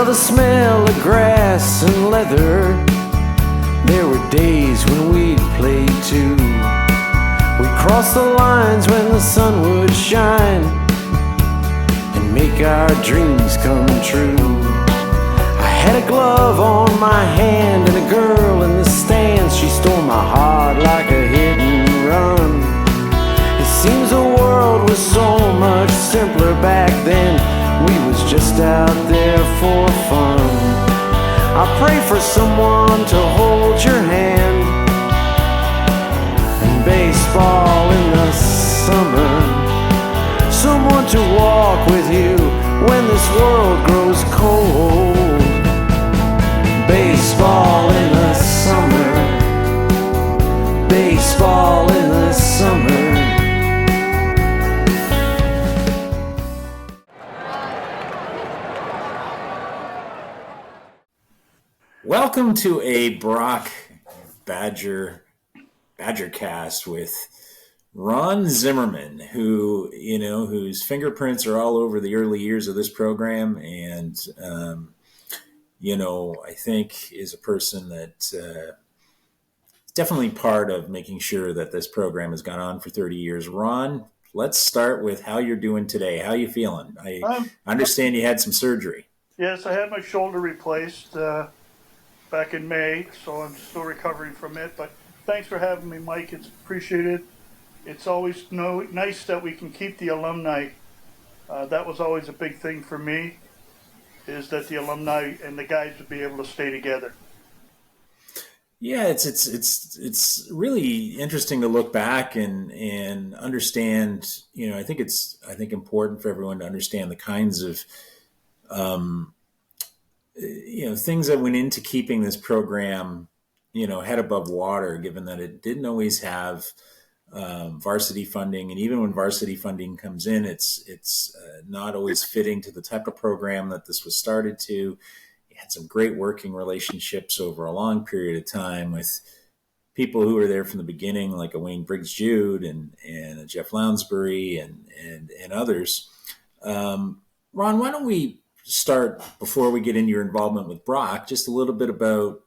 the smell of grass and leather. There were days when we'd play too. We'd cross the lines when the sun would shine and make our dreams come true. I had a glove on my hand and a girl in the stands. She stole my heart like a hit and run. It seems the world was so much simpler back then. We was just out there for fun. I pray for someone to hold your hand, and baseball in the summer, someone to walk with you when this world grows cold. Baseball in the summer, baseball in the summer. Welcome to a Brock Badgercast with Ron Zimmerman, whose fingerprints are all over the early years of this program, and I think is a person that is definitely part of making sure that this program has gone on for 30 years. Ron, let's start with how you're doing today. How are you feeling? I understand you had some surgery. Yes, I had my shoulder replaced back in May, so I'm still recovering from it. But thanks for having me, Mike. It's appreciated. It's always nice that we can keep the alumni. That was always a big thing for me, is that the alumni and the guys would be able to stay together. Yeah, it's really interesting to look back and understand. I think important for everyone to understand the kinds of things that went into keeping this program, head above water, given that it didn't always have varsity funding. And even when varsity funding comes in, it's not always fitting to the type of program that this was started to. You had some great working relationships over a long period of time with people who were there from the beginning, like a Wayne Briggs-Jude and a Jeff Lounsbury and others. Ron, why don't we start, before we get into your involvement with Brock, just a little bit about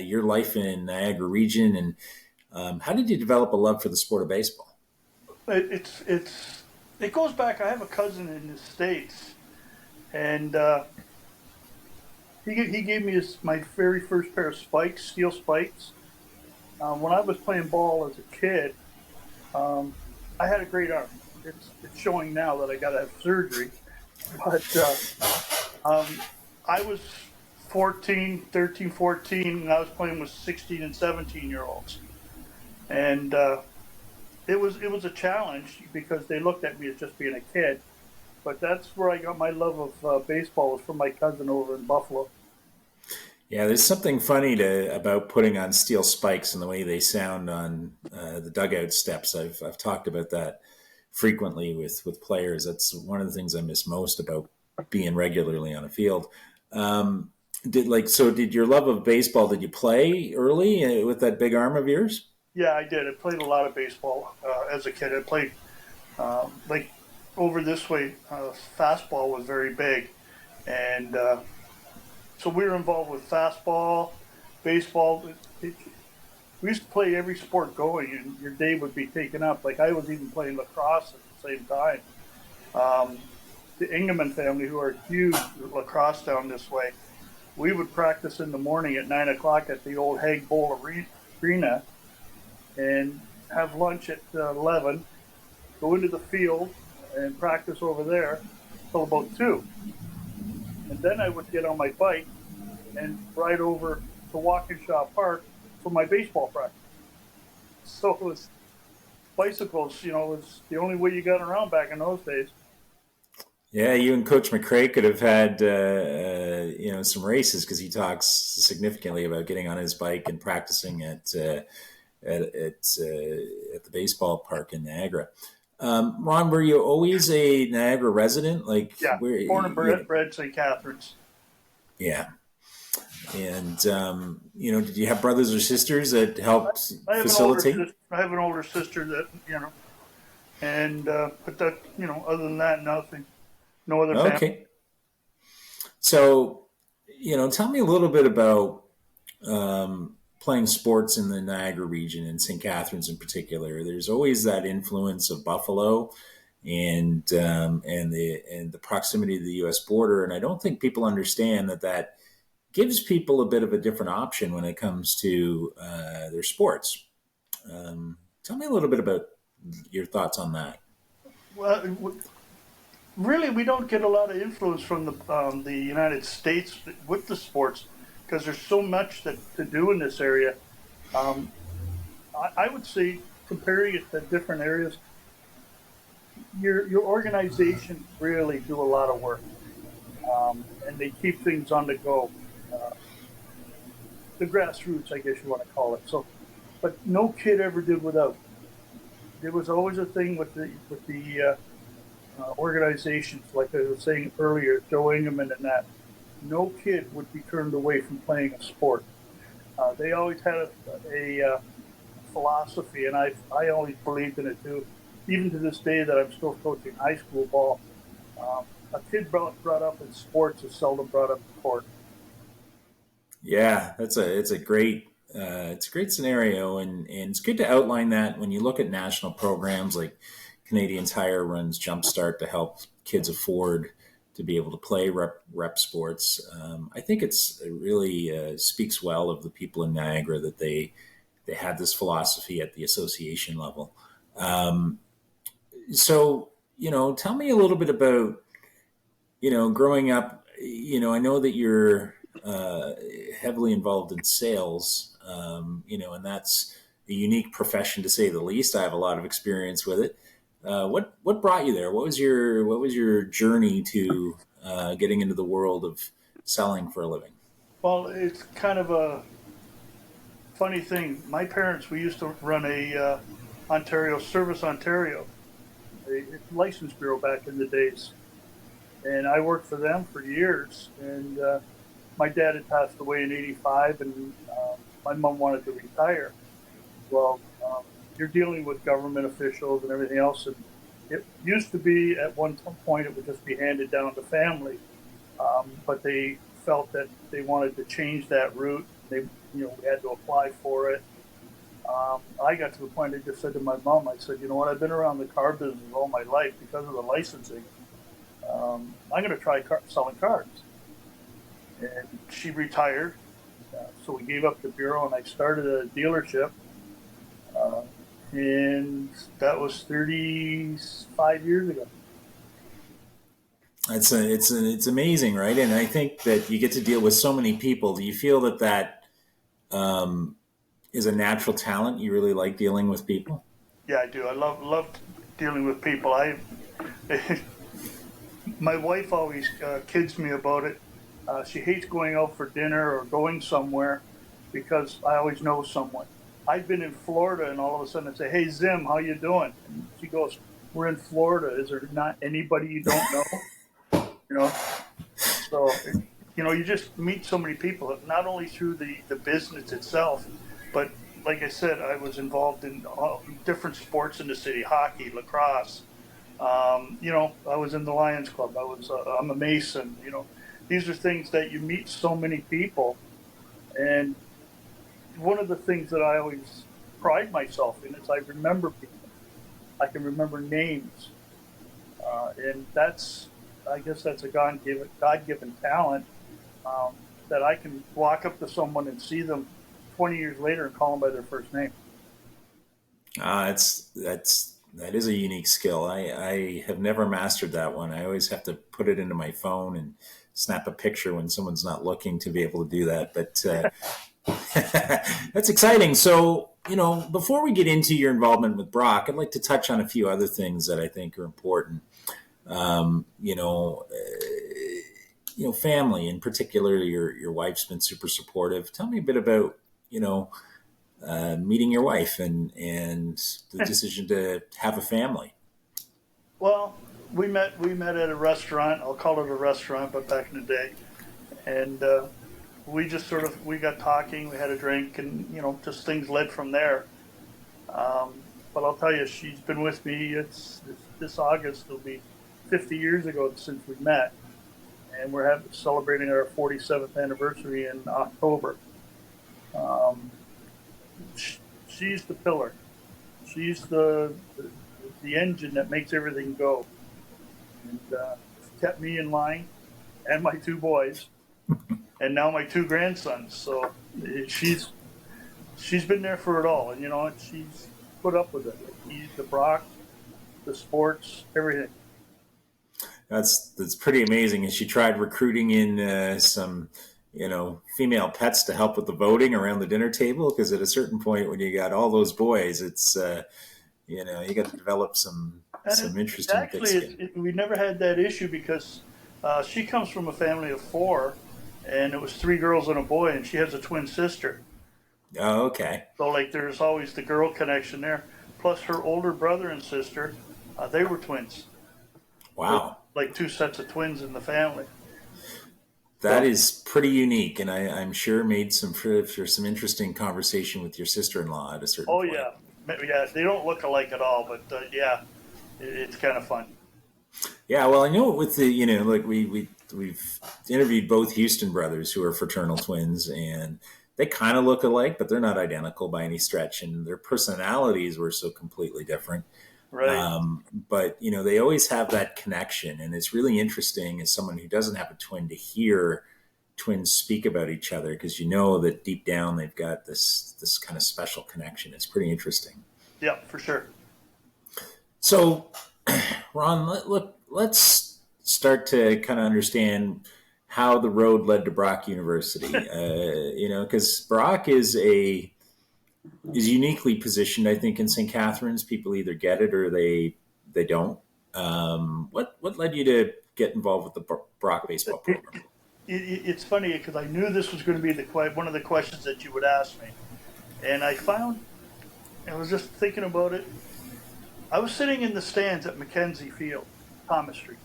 your life in Niagara region, and how did you develop a love for the sport of baseball? It goes back. I have a cousin in the States, and he gave me my very first pair of spikes, steel spikes. When I was playing ball as a kid, I had a great arm. It's showing now that I got to have surgery. But I was 13, 14, and I was playing with 16 and 17-year-olds. And it was a challenge because they looked at me as just being a kid. But that's where I got my love of baseball, was from my cousin over in Buffalo. Yeah, there's something funny about putting on steel spikes and the way they sound on the dugout steps. I've talked about that frequently with players. That's one of the things I miss most about being regularly on a field. Did your love of baseball, did you play early with that big arm of yours? Yeah, I did. I played a lot of baseball as a kid. I played over this way. Fastball was very big, and so we were involved with fastball, baseball. We used to play every sport going, and your day would be taken up. Like, I was even playing lacrosse at the same time. The Ingeman family, who are huge lacrosse down this way, we would practice in the morning at 9 o'clock at the old Hague Bowl Arena, and have lunch at 11, go into the field and practice over there till about 2. And then I would get on my bike and ride over to Walkinshaw Park for my baseball practice. So it was bicycles, was the only way you got around back in those days. Yeah, you and Coach McRae could have had, some races, because he talks significantly about getting on his bike and practicing at the baseball park in Niagara. Ron, were you always a Niagara resident? Yeah, born and bred St. Catharines. Yeah. And, did you have brothers or sisters that helped facilitate? I have an older sister that, and, but that, other than that, nothing. No other family. Okay. So, Tell me a little bit about playing sports in the Niagara region and St. Catharines in particular. There's always that influence of Buffalo and the proximity to the U.S. border, and I don't think people understand that gives people a bit of a different option when it comes to their sports. Tell me a little bit about your thoughts on that. Well, really, we don't get a lot of influence from the United States with the sports because there's so much to do in this area. Um, I would say comparing it to different areas, your organizations really do a lot of work, and they keep things on the go. Uh, the grassroots, I guess you want to call it. So, but no kid ever did without. There was always a thing with the organizations, like I was saying earlier, Joe Ingeman and that. No kid would be turned away from playing a sport. They always had a philosophy, and I always believed in it too. Even to this day, that I'm still coaching high school ball. A kid brought up in sports is seldom brought up in court. Yeah, it's a great scenario, and it's good to outline that when you look at national programs like Canadian Tire runs Jumpstart to help kids afford to be able to play rep sports. I think it really speaks well of the people in Niagara that they had this philosophy at the association level. Um, so, tell me a little bit about, growing up. I know that you're heavily involved in sales, and that's a unique profession to say the least. I have a lot of experience with it. What brought you there? What was your journey to getting into the world of selling for a living? Well, it's kind of a funny thing. My parents, we used to run a Ontario Service Ontario, a license bureau back in the days, and I worked for them for years. And my dad had passed away in '85, and my mom wanted to retire. Well, you're dealing with government officials and everything else, and it used to be at one point it would just be handed down to family, but they felt that they wanted to change that route. We had to apply for it. I got to the point I just said to my mom, I said, you know what, I've been around the car business all my life because of the licensing. I'm going to try selling cars. And she retired, so we gave up the bureau, and I started a dealership. Uh, and that was 35 years ago. It's amazing, right? And I think that you get to deal with so many people. Do you feel that um, is a natural talent? You really like dealing with people? Yeah, I do. I love dealing with people. My wife always kids me about it. She hates going out for dinner or going somewhere because I always know someone. I've been in Florida, and all of a sudden I say, "Hey Zim, how you doing?" And she goes, "We're in Florida. Is there not anybody you don't know?" You know. So, you just meet so many people, not only through the business itself, but like I said, I was involved in different sports in the city: hockey, lacrosse. I was in the Lions Club. I'm a Mason. These are things that you meet so many people, and one of the things that I always pride myself in is I remember people. I can remember names, and I guess that's a God-given talent, that I can walk up to someone and see them 20 years later and call them by their first name. That is a unique skill. I have never mastered that one. I always have to put it into my phone and snap a picture when someone's not looking to be able to do that. But that's exciting. So, before we get into your involvement with Brock, I'd like to touch on a few other things that I think are important. Um, you know, family in particular. Your wife's been super supportive. Tell me a bit about meeting your wife and the decision to have a family. Well, we met at a restaurant. I'll call it a restaurant, but back in the day, and we just we got talking. We had a drink, and just things led from there. But I'll tell you, she's been with me. It's this August. It'll be 50 years ago since we met, and we're celebrating our 47th anniversary in October. Um, she's the pillar. She's the engine that makes everything go, and kept me in line, and my two boys, and now my two grandsons. So she's been there for it all, and she's put up with it. The Brock, the sports, everything. That's pretty amazing. And she tried recruiting in some, female pets to help with the voting around the dinner table, because at a certain point when you got all those boys, it's you got to develop some interesting. Actually, we never had that issue because she comes from a family of 4, and it was 3 girls and a boy, and she has a twin sister. Oh, okay. So there's always the girl connection there. Plus her older brother and sister, they were twins. Wow. Like 2 sets of twins in the family. That is pretty unique, and I'm sure made for some interesting conversation with your sister-in-law at a certain point. Oh, yeah. They don't look alike at all, but it's kind of fun. Yeah, well, I know with the, we've interviewed both Houston brothers who are fraternal twins, and they kind of look alike, but they're not identical by any stretch, and their personalities were so completely different. Right. But they always have that connection, and it's really interesting as someone who doesn't have a twin to hear twins speak about each other, because that deep down they've got this kind of special connection. It's pretty interesting. Yeah, for sure. So, Ron, let's start to kind of understand how the road led to Brock University. Because Brock is uniquely positioned, I think, in St. Catharines. People either get it or they don't. What led you to get involved with the Brock baseball program? It's funny because I knew this was going to be one of the questions that you would ask me, and I was just thinking about it. I was sitting in the stands at Mackenzie Field, Thomas Street,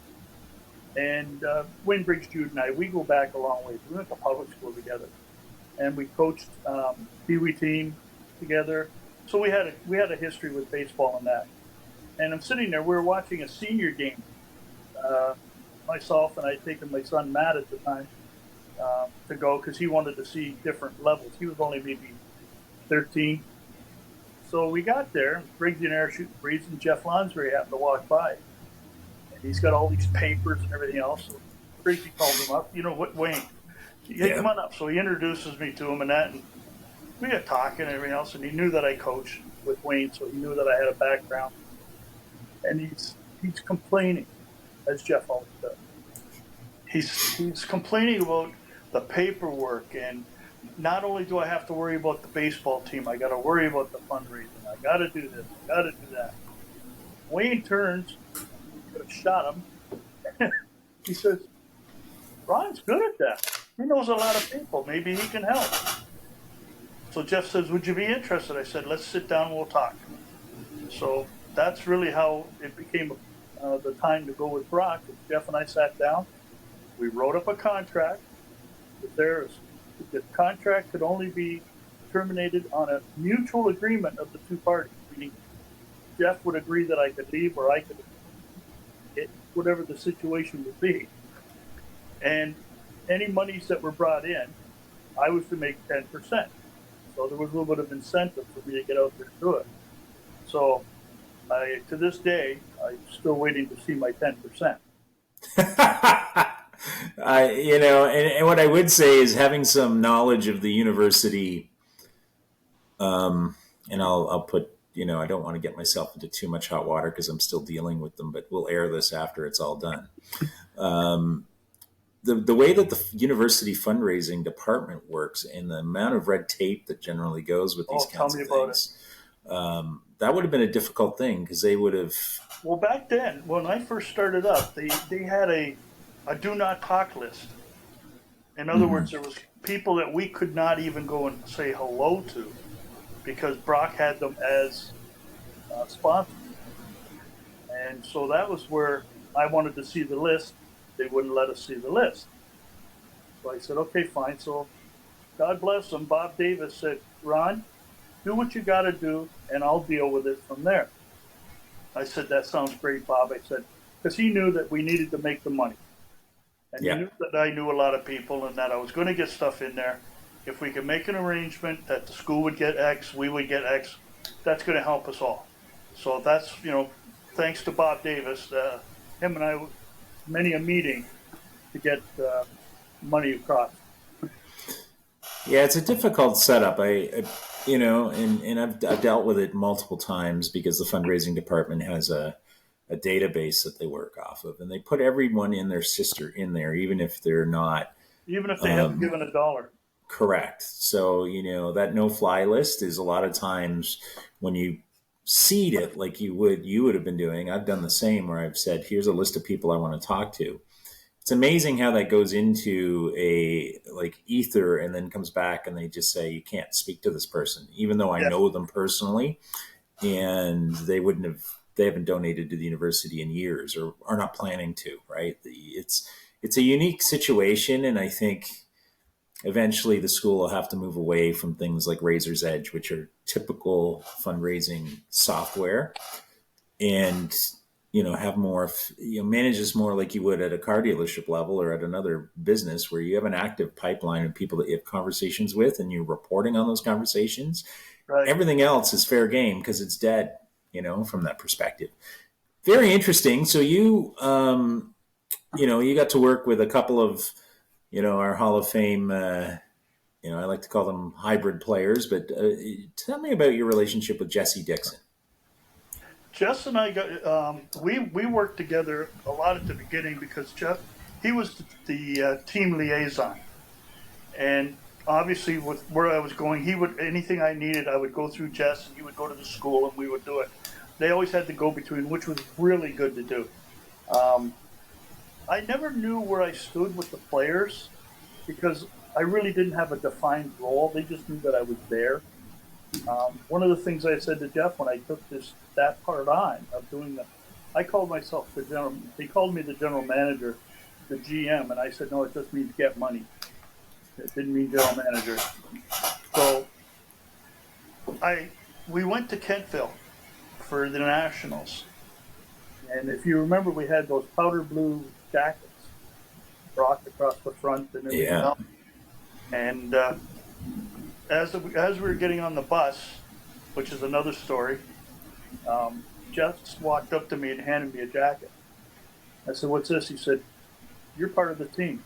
and Winbridge, Jude, and we go back a long way. We went to public school together, and we coached Pee Wee team together. So we had a history with baseball and that. And I'm sitting there. We were watching a senior game. Myself and I had taken my son Matt at the time to go because he wanted to see different levels. He was only maybe 13. So we got there. Briggs and air shooting breeze, and Jeff Lonsbury happened to walk by. And he's got all these papers and everything else. So Briggsy called him up. Wayne, come on up. So he introduces me to him and that. And we got talking and everything else. And he knew that I coached with Wayne, so he knew that I had a background. And he's complaining, as Jeff always does. He's complaining about the paperwork, and not only do I have to worry about the baseball team, I got to worry about the fundraising. I got to do this, I got to do that. Wayne turns, shot him. He says, "Ron's good at that. He knows a lot of people. Maybe he can help." So Jeff says, "Would you be interested?" I said, "Let's sit down and we'll talk." So that's really how it became the time to go with Brock. Jeff and I sat down. We wrote up a contract. The contract could only be terminated on a mutual agreement of the two parties, meaning Jeff would agree that I could leave or I could get whatever the situation would be. And any monies that were brought in, I was to make 10%. So there was a little bit of incentive for me to get out there and do it. So to this day, I'm still waiting to see my 10%. And what I would say is having some knowledge of the university, and I'll put, I don't want to get myself into too much hot water because I'm still dealing with them, but we'll air this after it's all done. The way that the university fundraising department works and the amount of red tape that generally goes with these kinds of things, that would have been a difficult thing because they would have. Well, back then, when I first started up, they had a do not talk list. In other words, there was people that we could not even go and say hello to because Brock had them as sponsors. And so that was where I wanted to see the list. They wouldn't let us see the list. So I said, okay, fine. So God bless them. Bob Davis said, "Ron, do what you got to do, and I'll deal with it from there." I said, "That sounds great, Bob." I said, because he knew that we needed to make the money. And he Yeah. knew that I knew a lot of people and that I was going to get stuff in there. If we could make an arrangement that the school would get X, we would get X, that's going to help us all. So that's, thanks to Bob Davis, him and I, many a meeting to get money across. Yeah, it's a difficult setup. And I've dealt with it multiple times because the fundraising department has a database that they work off of, and they put everyone in their sister in there, even if they're not Even if they haven't given a dollar. correct. So, that no fly list is a lot of times when you seed it like you would have been doing. I've done the same where I've said, here's a list of people I want to talk to. It's amazing how that goes into a like ether and then comes back and they just say, you can't speak to this person, even though I Yes. know them personally, and they haven't donated to the university in years or are not planning to, right? It's a unique situation. And I think eventually the school will have to move away from things like Razor's Edge, which are typical fundraising software, and have more, manage this more like you would at a car dealership level or at another business where you have an active pipeline of people that you have conversations with and you're reporting on those conversations. Right. Everything else is fair game because it's dead, from that perspective. Very interesting. So you got to work with a couple of, our Hall of Fame, I like to call them hybrid players, but tell me about your relationship with Jesse Dixon. Jess and I got we worked together a lot at the beginning because Jeff, he was the team liaison, and obviously with where I was going, he would, anything I needed, I would go through Jess, and he would go to the school and we would do it. They always had the go between, which was really good to do. I never knew where I stood with the players because I really didn't have a defined role. They just knew that I was there. One of the things I said to Jeff when I took that part on of doing I called myself the general. They called me the general manager, the GM, and I said no, it just means get money. It didn't mean general manager. So we went to Kentville for the Nationals, and if you remember, we had those powder blue jackets, rocked across the front and everything else. And as we were getting on the bus, which is another story, Jeff walked up to me and handed me a jacket. I said, "What's this?" He said, "You're part of the team."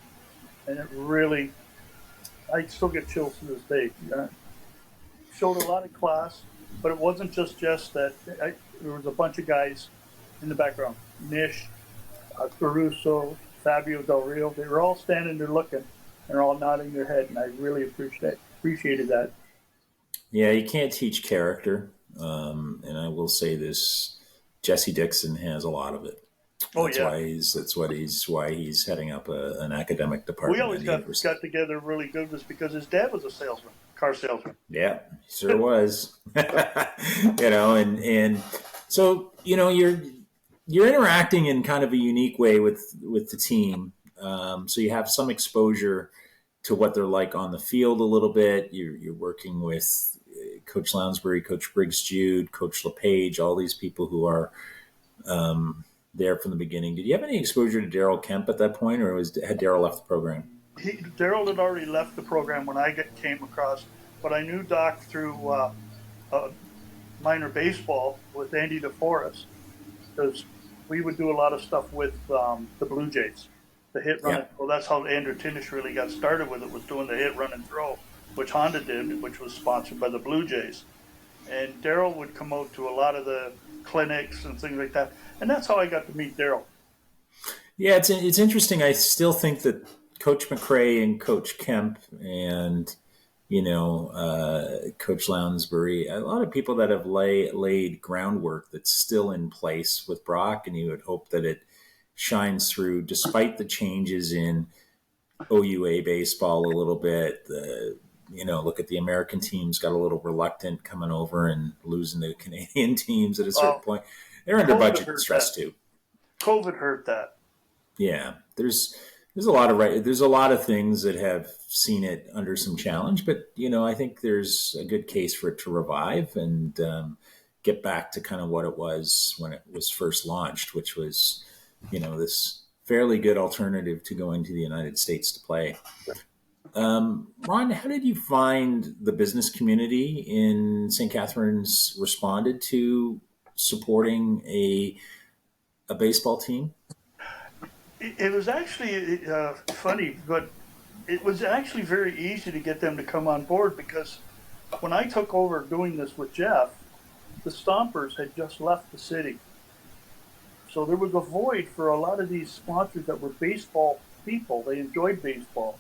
And it really, I still get chills to this day. Showed a lot of class, but it wasn't just that. There was a bunch of guys in the background. Nish, Caruso, Fabio Del Rio. They were all standing there looking, and they're all nodding their head, and I really appreciated that. Yeah, you can't teach character, and I will say this: Jesse Dixon has a lot of it. That's why he's heading up an academic department. We always got together really good was because his dad was a salesman, car salesman. Yeah, he sure was. And so you're interacting in kind of a unique way with the team. So you have some exposure to what they're like on the field a little bit. You're working with Coach Lounsbury, Coach Briggs-Jude, Coach LePage, all these people who are there from the beginning. Did you have any exposure to Daryl Kemp at that point, or had Daryl left the program? Daryl had already left the program when I came across, but I knew Doc through minor baseball with Andy DeForest, because we would do a lot of stuff with the Blue Jays, the hit, run. Yeah. Well, that's how Andrew Tinish really got started with it, was doing the hit, run, and throw, which Honda did, which was sponsored by the Blue Jays. And Daryl would come out to a lot of the clinics and things like that. And that's how I got to meet Daryl. Yeah, it's interesting. I still think that Coach McRae and Coach Kemp and, Coach Lounsbury, a lot of people that have laid groundwork that's still in place with Brock, and you would hope that it shines through despite the changes in OUA baseball a little bit. Look at the American teams got a little reluctant coming over and losing to Canadian teams at a certain point. They're under budget stress too. COVID hurt that. Yeah, there's a lot of things that have seen it under some challenge, but I think there's a good case for it to revive and get back to kind of what it was when it was first launched, which was this fairly good alternative to going to the United States to play. Ron, how did you find the business community in St. Catharines responded to supporting a baseball team? It was actually funny, but it was actually very easy to get them to come on board because when I took over doing this with Jeff, the Stompers had just left the city. So there was a void for a lot of these sponsors that were baseball people. They enjoyed baseball.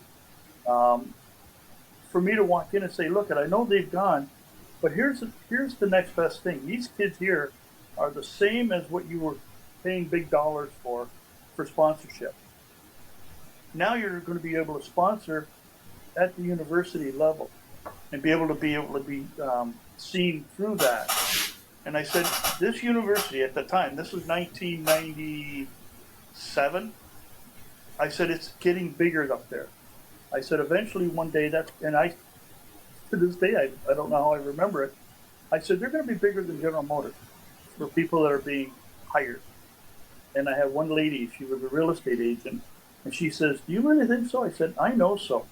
For me to walk in and say, look, I know they've gone, but here's the next best thing. These kids here are the same as what you were paying big dollars for sponsorship. Now you're going to be able to sponsor at the university level and be able to be seen through that. And I said, this university at the time, this was 1997. I said, it's getting bigger up there. I said, eventually one day to this day, I don't know how I remember it. I said, they're going to be bigger than General Motors for people that are being hired. And I had one lady, she was a real estate agent, and she says, do you really think so? I said, I know so.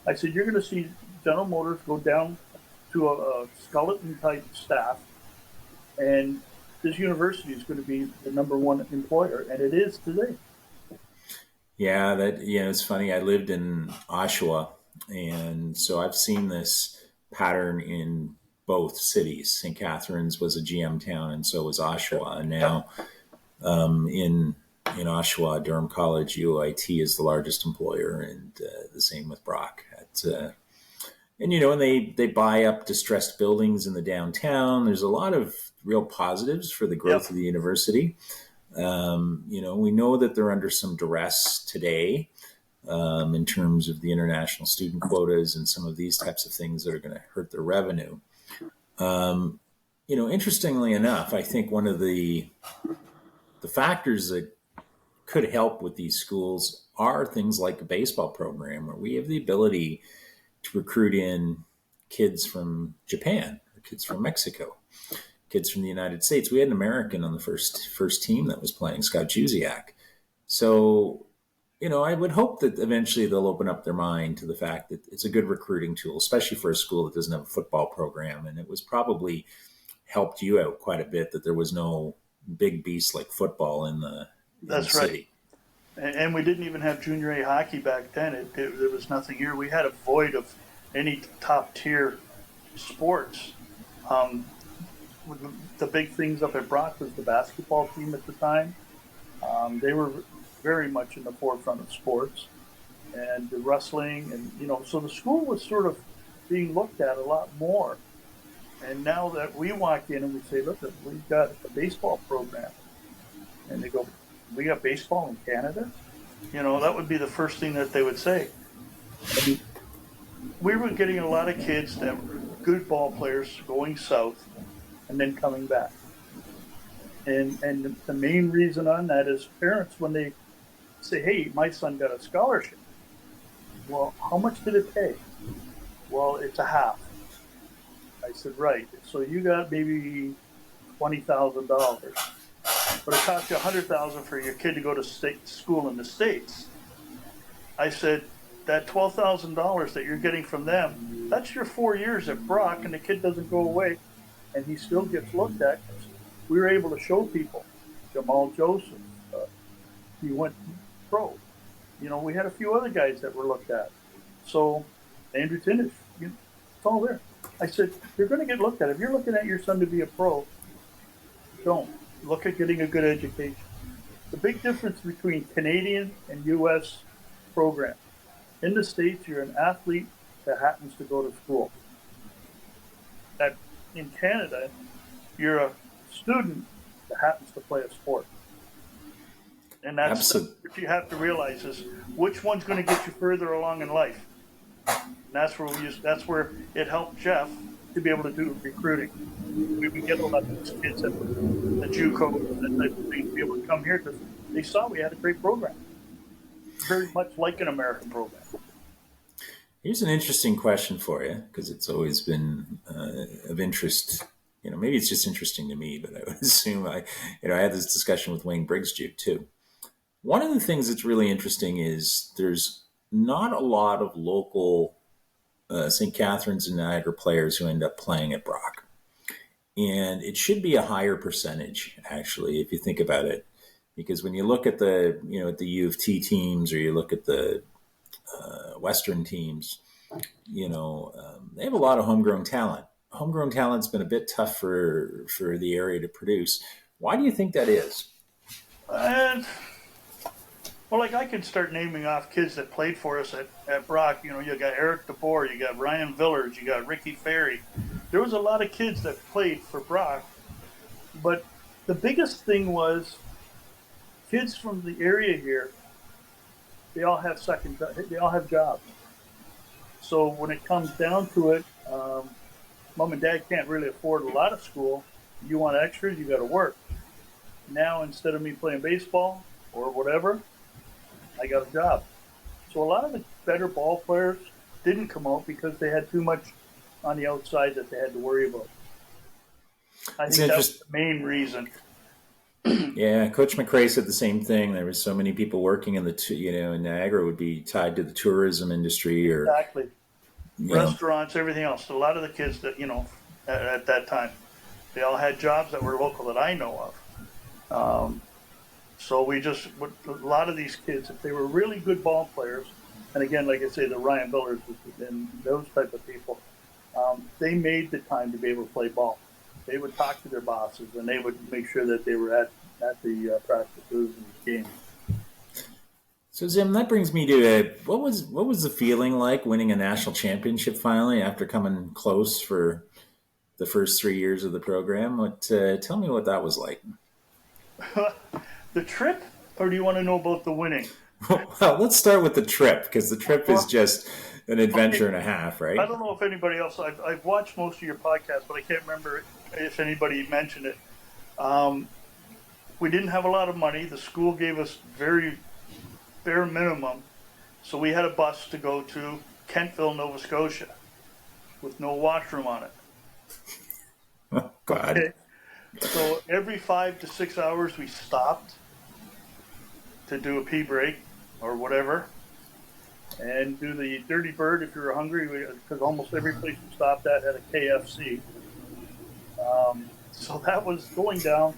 I said, you're going to see General Motors go down to a skeleton type staff, and this university is going to be the number one employer, and it is today. Yeah, it's funny. I lived in Oshawa, and so I've seen this pattern in both cities. St. Catharines was a GM town, and so was Oshawa. And now in Oshawa, Durham College, UIT is the largest employer, and the same with Brock. And they buy up distressed buildings in the downtown. There's a lot of real positives for the growth of the university. We know that they're under some duress today in terms of the international student quotas and some of these types of things that are going to hurt their revenue. Interestingly enough, I think one of the factors that could help with these schools are things like a baseball program where we have the ability to recruit in kids from Japan or kids from Mexico, kids from the United States. We had an American on the first team that was playing, Scott Juziak. So, I would hope that eventually they'll open up their mind to the fact that it's a good recruiting tool, especially for a school that doesn't have a football program. And it was probably helped you out quite a bit that there was no big beast like football in the city. And we didn't even have junior A hockey back then. There was nothing here. We had a void of any top tier sports. The big things up at Brock was the basketball team at the time. They were very much in the forefront of sports and the wrestling. And, so the school was sort of being looked at a lot more. And now that we walk in and we say, look, we've got a baseball program. And they go, we got baseball in Canada? That would be the first thing that they would say. And we were getting a lot of kids that were good ball players going south and then coming back. And the main reason on that is parents, when they say, hey, my son got a scholarship. Well, how much did it pay? Well, it's a half. I said, right. So you got maybe $20,000. But it cost you $100,000 for your kid to go to state school in the States. I said, that $12,000 that you're getting from them, that's your 4 years at Brock, and the kid doesn't go away, and he still gets looked at. We were able to show people. Jamal Joseph, he went pro. We had a few other guys that were looked at. So Andrew Tinnish, it's all there. I said, you're going to get looked at. If you're looking at your son to be a pro, don't. Look at getting a good education. The big difference between Canadian and U.S. program. In the States, you're an athlete that happens to go to school. In Canada, you're a student that happens to play a sport. And that's what you have to realize is which one's going to get you further along in life. And that's where it helped Jeff to be able to do recruiting. We would get a lot of these kids at the JUCO and that type of thing to be able to come here because they saw we had a great program. Very much like an American program. Here's an interesting question for you because it's always been of interest. Maybe it's just interesting to me, but I would assume I had this discussion with Wayne Briggs too. One of the things that's really interesting is there's not a lot of local St. Catharines and Niagara players who end up playing at Brock. And it should be a higher percentage, actually, if you think about it. Because when you look at the, at the U of T teams, or you look at the Western teams, they have a lot of homegrown talent. Homegrown talent's been a bit tough for the area to produce. Why do you think that is? Well, like I could start naming off kids that played for us at Brock. You got Eric DeBoer, you got Ryan Villers, you got Ricky Ferry. There was a lot of kids that played for Brock. But the biggest thing was kids from the area here, they all have jobs. So when it comes down to it, mom and dad can't really afford a lot of school. You want extras, you got to work. Now, instead of me playing baseball or whatever, I got a job. So a lot of the better ball players didn't come out because they had too much on the outside that they had to worry about. I think that's the main reason. Yeah, Coach McRae said the same thing. There was so many people working in in Niagara would be tied to the tourism industry, or exactly restaurants, everything else. So a lot of the kids that at that time, they all had jobs that were local that I know of. So a lot of these kids, if they were really good ball players, and again, like I say, the Ryan Villers and those type of people, they made the time to be able to play ball. They would talk to their bosses, and they would make sure that they were at the practices and games. So, Zim, that brings me to what was the feeling like winning a national championship finally after coming close for the first 3 years of the program? Tell me what that was like. The trip, or do you want to know about the winning? Well, let's start with the trip, because the trip is just an adventure and a half, right? I don't know if anybody else. I've watched most of your podcasts, but I can't remember if anybody mentioned it. We didn't have a lot of money. The school gave us very bare minimum, so we had a bus to go to Kentville, Nova Scotia, with no washroom on it. Oh, God. Okay. So every 5 to 6 hours, we stopped to do a pee break or whatever, and do the Dirty Bird if you were hungry, because almost every place we stopped at had a KFC. So that was going down.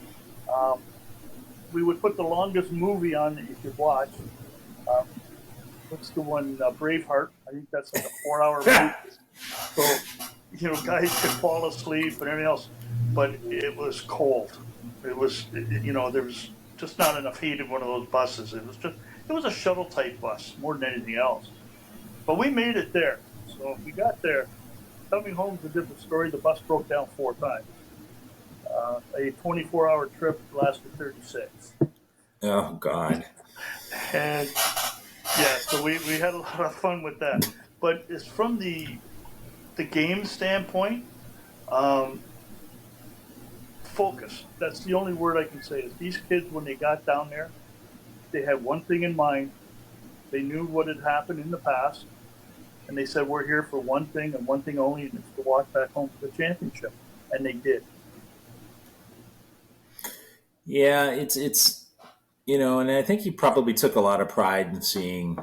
We would put the longest movie on that you could watch. What's the one, Braveheart? I think that's like a 4-hour movie. So, guys could fall asleep and everything else, but it was cold. It was, there was just not enough heat in one of those buses. It was a shuttle type bus more than anything else. But we made it there. So we got there. Coming home is a different story. The bus broke down 4 times. A 24-hour trip lasted 36. Oh, God. And, yeah, so we had a lot of fun with that. But it's from the game standpoint, focus. That's the only word I can say. Is these kids, when they got down there, they had one thing in mind. They knew what had happened in the past, and they said, we're here for one thing and one thing only, and it's to walk back home to the championship. And they did. Yeah, it's and I think he probably took a lot of pride in seeing,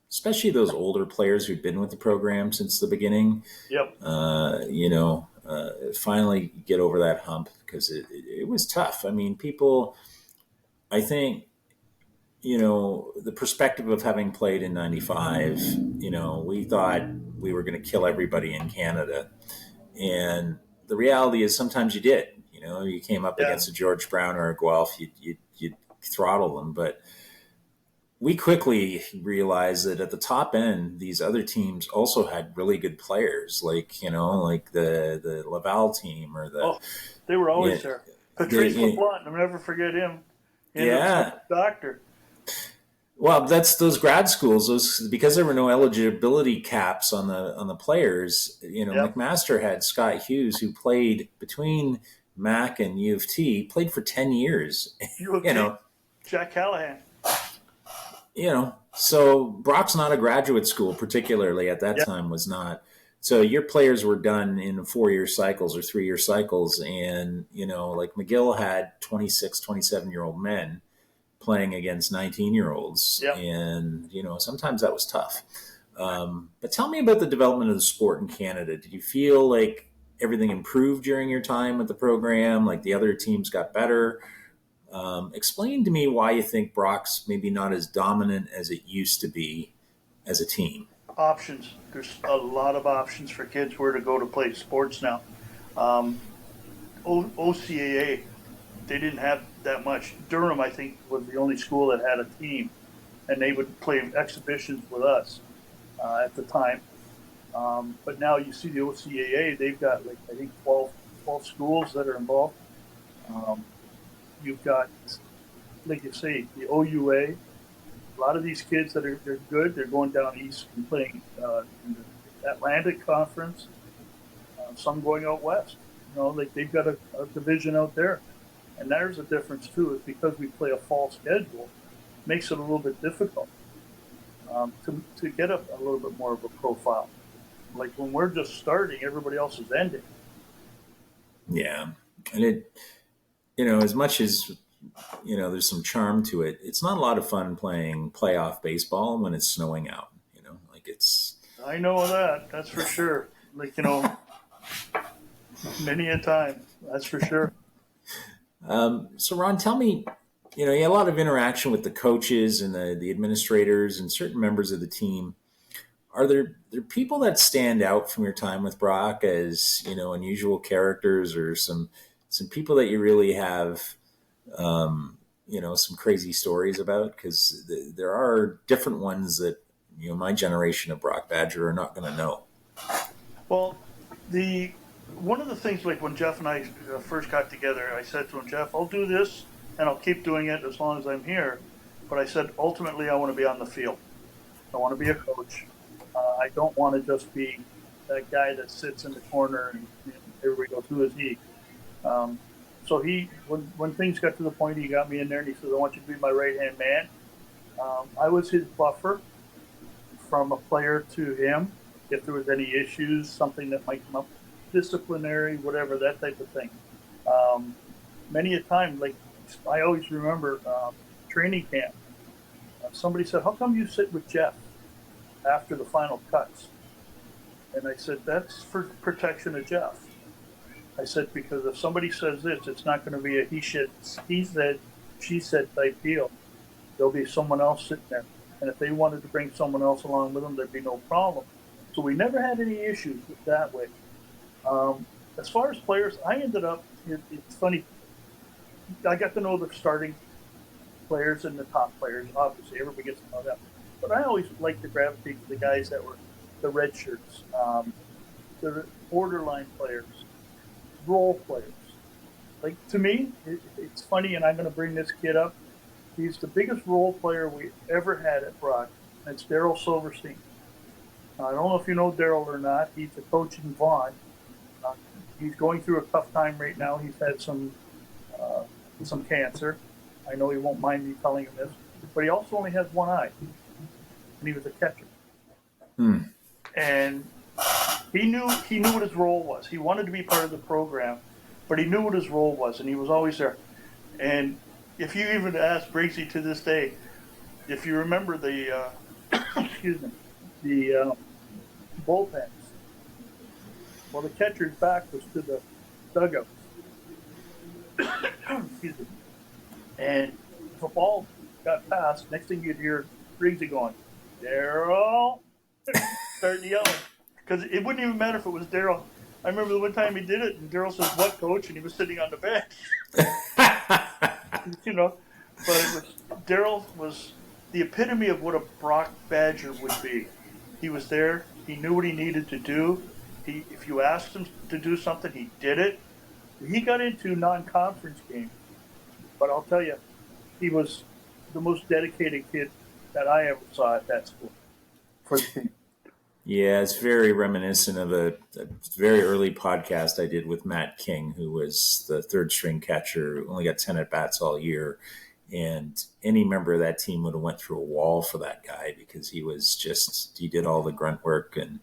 especially those older players who'd been with the program since the beginning. Yep. Finally get over that hump, because it was tough. I mean, people, I think, the perspective of having played in 95, we thought we were going to kill everybody in Canada. And the reality is sometimes you did. You came up against a George Brown or a Guelph, you'd throttle them. But we quickly realized that at the top end, these other teams also had really good players, like the Laval team or the. Oh, they were always there. Patrice LeBlanc, I'll never forget him. Doctor. Well, that's those grad schools. Because there were no eligibility caps on the players. McMaster had Scott Hughes, who played between Mac and U of T, played for 10 years. Jack Callahan. So Brock's not a graduate school, particularly at that time was not. So your players were done in 4-year cycles or 3-year cycles. And, like McGill had 26, 27-year-old men playing against 19-year-olds. Yep. And, sometimes that was tough. But tell me about the development of the sport in Canada. Did you feel like everything improved during your time with the program? Like the other teams got better? Explain to me why you think Brock's maybe not as dominant as it used to be as a team. Options. There's a lot of options for kids where to go to play sports now. OCAA, they didn't have that much. Durham, I think, was the only school that had a team, and they would play exhibitions with us at the time. But now you see the OCAA, they've got, like, I think 12 schools that are involved. You've got, like you say, the OUA. A lot of these kids they're good. They're going down east and playing in the Atlantic Conference. Some going out west. Like they've got a division out there, and there's a difference too. It's because we play a fall schedule, makes it a little bit difficult to get a little bit more of a profile. Like when we're just starting, everybody else is ending. Yeah, and it, as much as there's some charm to it. It's not a lot of fun playing playoff baseball when it's snowing out. Like it's. I know that. That's for sure. Like many a time. That's for sure. So Ron, tell me, you had a lot of interaction with the coaches and the administrators and certain members of the team. Are there people that stand out from your time with Brock as unusual characters, or some people that you really have? Some crazy stories about, because there are different ones that my generation of Brock Badger are not going to know. Well, one of the things, like when Jeff and I first got together, I said to him, Jeff, I'll do this and I'll keep doing it as long as I'm here. But I said, ultimately, I want to be on the field. I want to be a coach. I don't want to just be that guy that sits in the corner and everybody goes, who is he? So when things got to the point, he got me in there and he said, I want you to be my right-hand man. I was his buffer from a player to him. If there was any issues, something that might come up, disciplinary, whatever, that type of thing. Many a time, like I always remember training camp, somebody said, how come you sit with Jeff after the final cuts? And I said, that's for protection of Jeff. I said, because if somebody says this, it's not going to be a he said, she said type deal. There'll be someone else sitting there. And if they wanted to bring someone else along with them, there'd be no problem. So we never had any issues with that way. As far as players, I ended up, it's funny, I got to know the starting players and the top players. Obviously, everybody gets to know them. But I always liked to gravitate to the guys that were the red shirts, the borderline players, role players. Like, to me, it's funny, and I'm going to bring this kid up. He's the biggest role player we ever had at Brock. And it's Daryl Silverstein. I don't know if you know Daryl or not. He's a coach in Vaughan. He's going through a tough time right now. He's had some cancer. I know he won't mind me telling him this. But he also only has one eye. And he was a catcher. And he knew what his role was. He wanted to be part of the program, but he knew what his role was, and he was always there. And if you even ask Briggsy to this day, if you remember the the bullpens, well, the catcher's back was to the dugout. Excuse me. And if a ball got passed, next thing you'd hear Briggsy going, Daryl, starting yelling. Because it wouldn't even matter if it was Daryl. I remember the one time he did it, and Daryl says, what, coach? And he was sitting on the bench. But Daryl was the epitome of what a Brock Badger would be. He was there. He knew what he needed to do. If you asked him to do something, he did it. He got into non-conference games. But I'll tell you, he was the most dedicated kid that I ever saw at that school for the team. Yeah, it's very reminiscent of a very early podcast I did with Matt King, who was the third string catcher, who only got 10 at-bats all year. And any member of that team would have went through a wall for that guy, because he did all the grunt work. And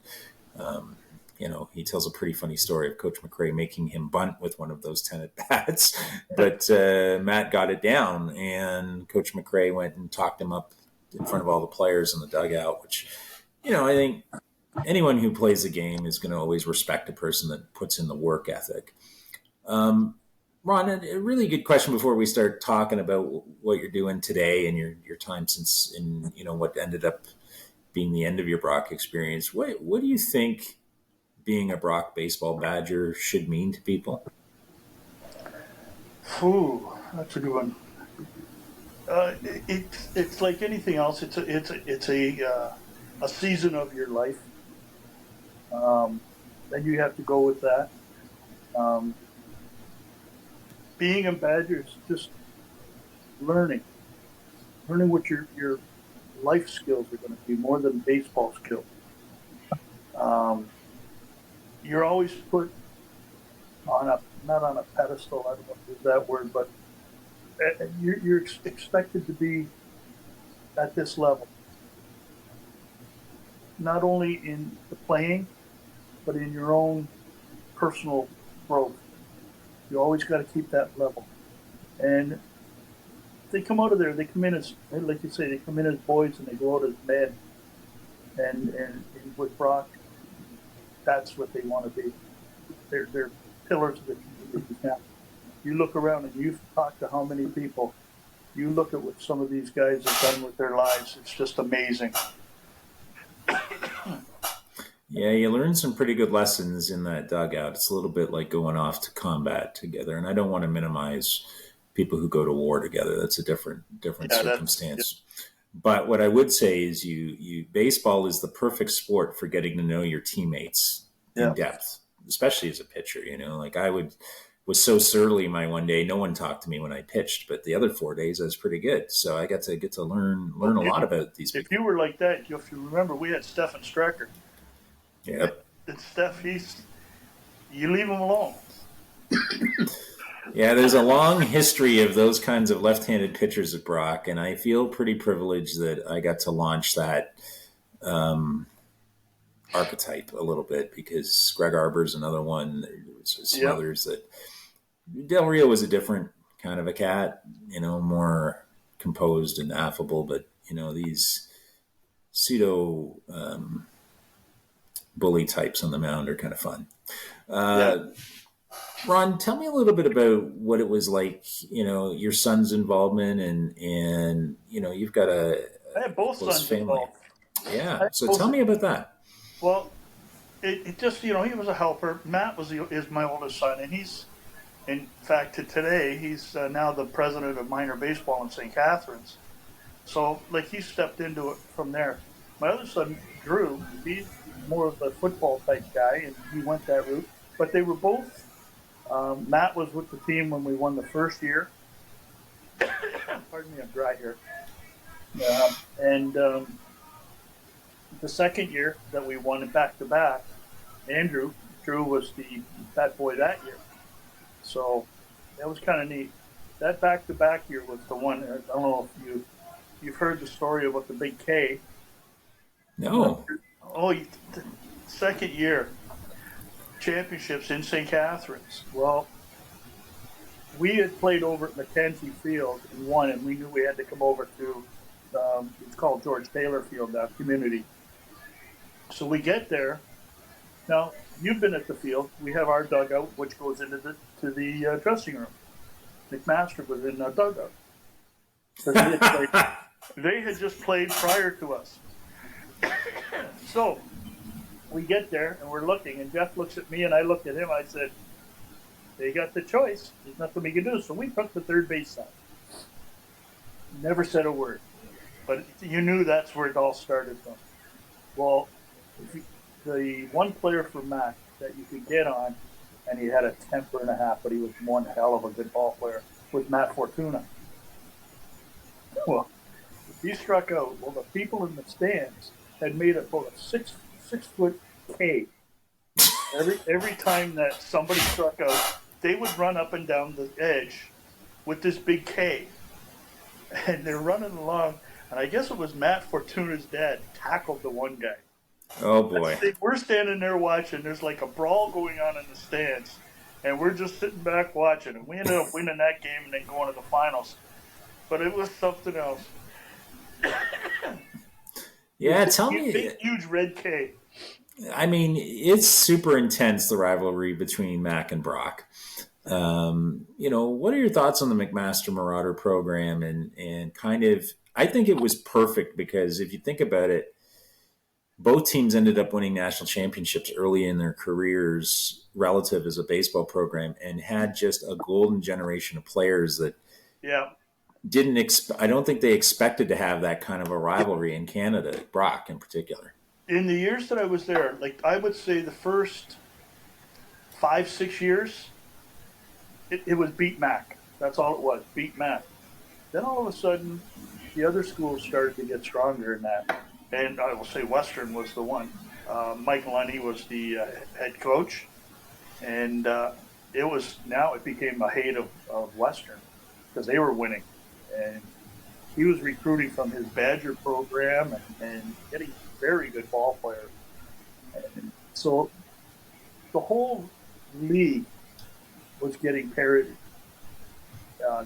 he tells a pretty funny story of Coach McRae making him bunt with one of those 10 at bats. But Matt got it down, and Coach McRae went and talked him up in front of all the players in the dugout, which, I think anyone who plays a game is going to always respect a person that puts in the work ethic. Ron, a really good question before we start talking about what you're doing today and your time since, in what ended up being the end of your Brock experience. What do you think being a Brock baseball Badger should mean to people? Ooh, that's a good one. It's like anything else. It's a season of your life. Then you have to go with that. Being a Badger is just learning what your life skills are going to be more than baseball skills. You're always put on not on a pedestal. I don't know if there's that word, but you're expected to be at this level, not only in the playing, but in your own personal growth. You always got to keep that level. And they come out of there, they come in as, like you say, they come in as boys and they go out as men. And with Brock, that's what they want to be. They're pillars of the community. Now, you look around and you've talked to how many people, you look at what some of these guys have done with their lives, it's just amazing. Yeah, you learn some pretty good lessons in that dugout. It's a little bit like going off to combat together. And I don't want to minimize people who go to war together. That's a different circumstance. But what I would say is you baseball is the perfect sport for getting to know your teammates in depth, especially as a pitcher. Like I was so surly my one day, no one talked to me when I pitched, but the other 4 days I was pretty good. So I got to learn a lot about these people. If you were like that, if you remember, we had Stefan Strecker. Yep. And Steph, you leave him alone. Yeah, there's a long history of those kinds of left-handed pitchers at Brock, and I feel pretty privileged that I got to launch that archetype a little bit, because Greg Arbor's another one. There's some others that Del Rio was a different kind of a cat, more composed and affable, but these pseudo bully types on the mound are kind of fun. Ron, tell me a little bit about what it was like, your son's involvement and you've got I have both sons family. involved. Yeah. So tell me about that. Well, it just, he was a helper. Matt is my oldest son, and he's, in fact, today, he's now the president of minor baseball in St. Catharines. So, he stepped into it from there. My other son, Drew, he's more of a football type guy, and he went that route. But they were both. Matt was with the team when we won the first year. Pardon me, I'm dry here. And the second year that we won it back to back, Drew was the bat boy that year. So that was kind of neat. That back to back year was the one. I don't know if you've heard the story about the big K. No. The second year championships in St. Catharines. Well, we had played over at Mackenzie Field and won, and we knew we had to come over to it's called George Taylor Field now, community. So we get there. Now, you've been at the field. We have our dugout, which goes into the dressing room. McMaster was in our dugout. So they had just played prior to us. So we get there and we're looking, and Jeff looks at me and I looked at him. I said, they got the choice. There's nothing we can do. So we took the third base side. Never said a word. But you knew that's where it all started from. Well, the one player for Mac that you could get on, and he had a temper and a half, but he was one hell of a good ball player, was Matt Fortuna. Well, he struck out. Well, the people in the stands had made about a six foot K. Every time that somebody struck out, they would run up and down the edge with this big K. And they're running along, and I guess it was Matt Fortuna's dad tackled the one guy. Oh boy. We're standing there watching. There's like a brawl going on in the stands, and we're just sitting back watching. And we ended up winning that game and then going to the finals. But it was something else. Yeah, tell me. Big, huge red K. I mean, it's super intense, the rivalry between Mac and Brock. What are your thoughts on the McMaster Marauder program and kind of, I think it was perfect because if you think about it, both teams ended up winning national championships early in their careers relative as a baseball program and had just a golden generation of players that Yeah. I don't think they expected to have that kind of a rivalry in Canada, Brock in particular. In the years that I was there, like I would say the first 5, 6 years, it was beat Mac. That's all it was, beat Mac. Then all of a sudden, the other schools started to get stronger in that. And I will say Western was the one. Mike Lunny was the head coach. And it became a hate of Western because they were winning. And he was recruiting from his Badger program and getting very good ball players. And so the whole league was getting parity.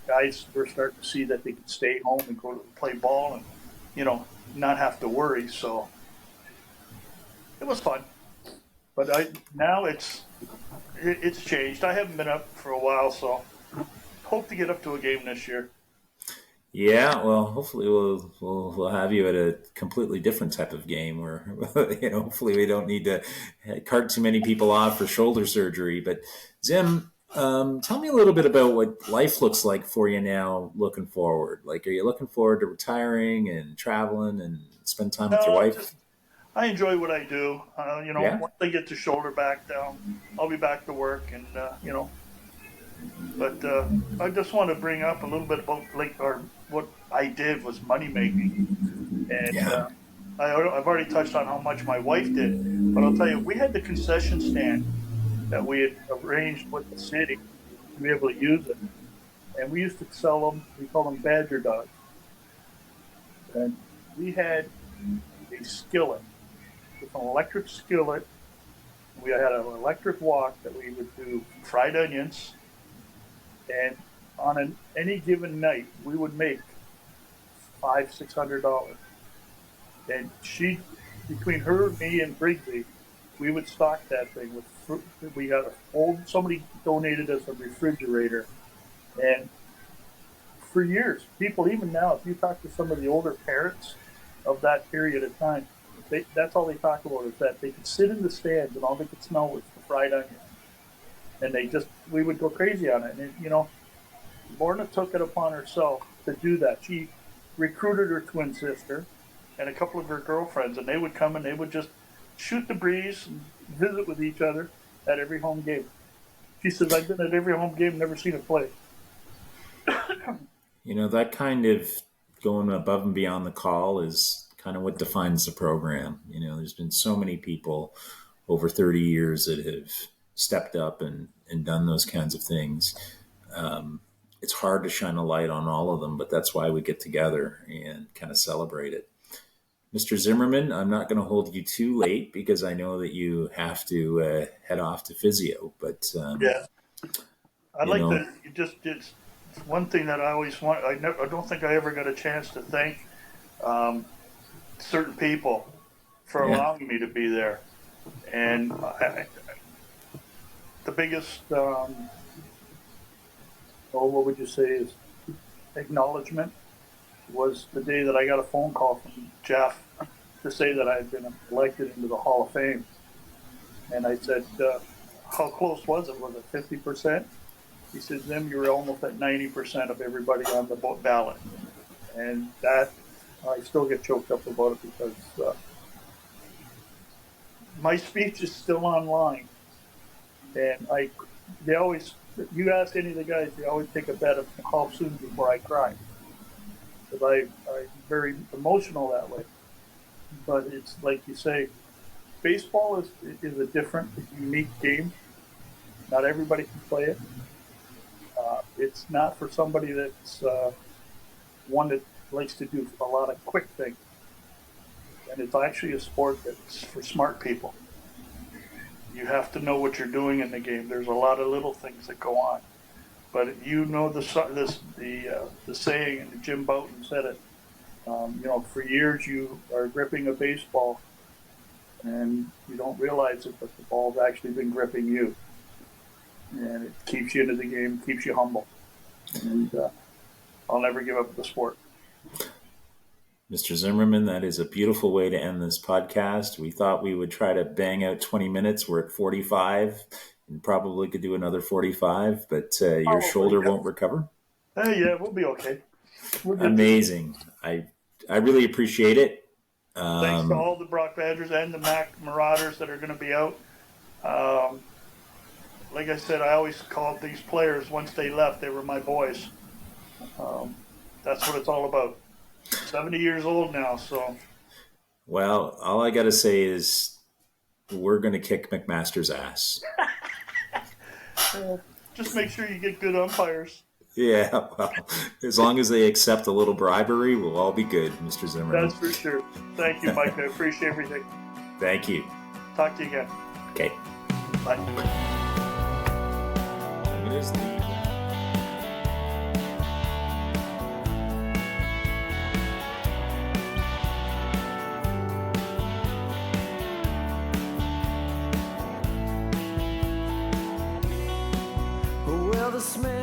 Guys were starting to see that they could stay home and go to play ball and, not have to worry. So it was fun. But now it's changed. I haven't been up for a while, so hope to get up to a game this year. Yeah, well, hopefully we'll have you at a completely different type of game where hopefully we don't need to cart too many people off for shoulder surgery. But Zim, tell me a little bit about what life looks like for you now, looking forward. Like, are you looking forward to retiring and traveling and spend time with your wife? I enjoy what I do. Yeah. Once I get the shoulder back down, I'll be back to work, and But I just want to bring up a little bit about what I did was money making, and Yeah. I've already touched on how much my wife did. But I'll tell you, we had the concession stand that we had arranged with the city to be able to use it, and we used to sell them. We call them Badger dogs, and we had a skillet with an electric skillet. We had an electric wok that we would do fried onions. And on any given night, we would make $500-$600. And between her, me, and Briggsy, we would stock that thing with fruit. We had somebody donated us a refrigerator. And for years, people, even now, if you talk to some of the older parents of that period of time, that's all they talk about is that they could sit in the stands and all they could smell was the fried onion. And we would go crazy on it. And, Lorna took it upon herself to do that. She recruited her twin sister and a couple of her girlfriends, and they would come and they would just shoot the breeze and visit with each other at every home game. She says, I've been at every home game, never seen it play. That kind of going above and beyond the call is kind of what defines the program. There's been so many people over 30 years that have stepped up and done those kinds of things. It's hard to shine a light on all of them, but that's why we get together and kind of celebrate it. Mr. Zimmerman, I'm not going to hold you too late because I know that you have to head off to physio. But yeah, I'd like to it's one thing that I always want. I don't think I ever got a chance to thank certain people for allowing me to be there, and the biggest, what would you say, is acknowledgement was the day that I got a phone call from Jeff to say that I had been elected into the Hall of Fame. And I said, how close was it? Was it 50%? He said, Zim, you were almost at 90% of everybody on the ballot. And that, I still get choked up about it because my speech is still online. And you ask any of the guys, they always take a bet of how soon before I cry. Because I'm very emotional that way. But it's like you say, baseball is a different, unique game. Not everybody can play it. It's not for somebody that's one that likes to do a lot of quick things. and it's actually a sport that's for smart people. You have to know what you're doing in the game. There's a lot of little things that go on, but you know the saying, and Jim Bouton said it. For years you are gripping a baseball, and you don't realize it, but the ball's actually been gripping you, and it keeps you into the game, keeps you humble. And I'll never give up the sport. Mr. Zimmerman, that is a beautiful way to end this podcast. We thought we would try to bang out 20 minutes. We're at 45 and probably could do another 45, but your shoulder won't recover. Yeah, we'll be okay. Amazing. I really appreciate it. Thanks to all the Brock Badgers and the Mac Marauders that are going to be out. Like I said, I always called these players, once they left, they were my boys. That's what it's all about. 70 years old now, so. Well, all I got to say is we're going to kick McMaster's ass. Just make sure you get good umpires. Yeah, well, as long as they accept a little bribery, we'll all be good, Mr. Zimmerman. That's for sure. Thank you, Mike. I appreciate everything. Thank you. Talk to you again. Okay. Bye. It is the Well, the smell